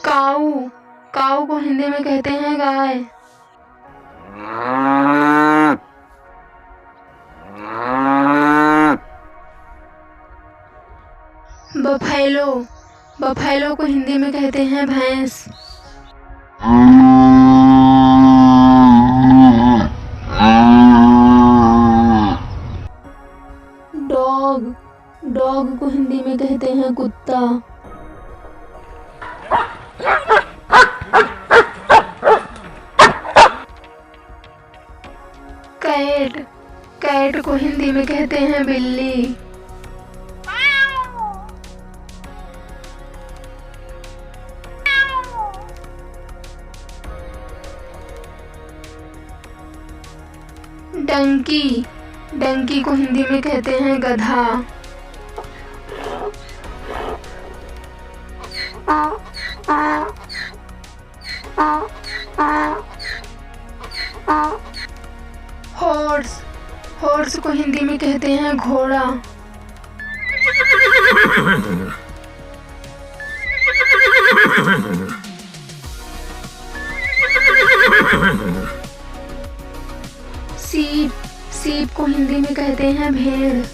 काऊ, काऊ को हिंदी में कहते हैं गाय। बफैलो, बफैलो को हिंदी में कहते हैं भैंस। डॉग, डॉग को हिंदी में कहते हैं कुत्ता। कैट, कैट को हिंदी में कहते हैं बिल्ली। डंकी, डंकी को हिंदी में कहते हैं गधा। हॉर्स, हॉर्स को हिंदी में कहते हैं घोड़ा। सीप, सीप को हिंदी में कहते हैं भेड़।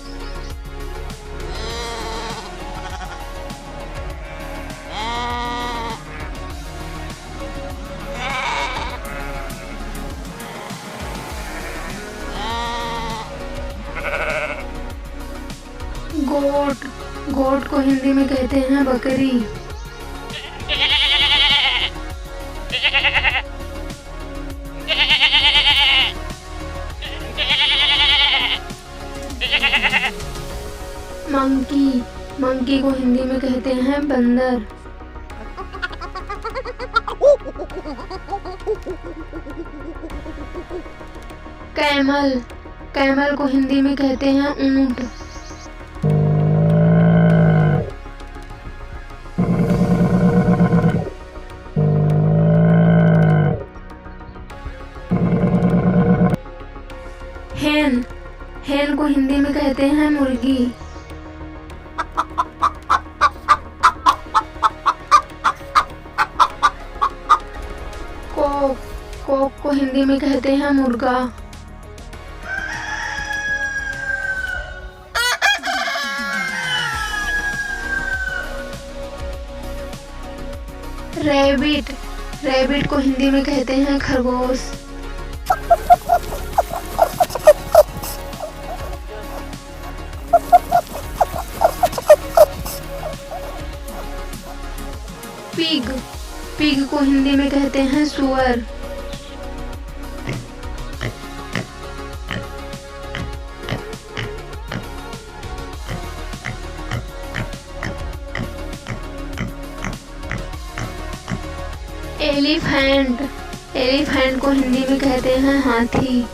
गोट, गोट को हिंदी में कहते हैं बकरी। मंकी, मंकी को हिंदी में कहते हैं बंदर। कैमल, कैमल को हिंदी में कहते हैं ऊंट। हेन, हेन को हिंदी में कहते हैं मुर्गी। कोक, कोक को हिंदी में कहते हैं मुर्गा। रैबिट, रैबिट को हिंदी में कहते हैं खरगोश। पिग, पिग को हिंदी में कहते हैं सुअर। एलिफेंट, एलिफेंट को हिंदी में कहते हैं हाथी।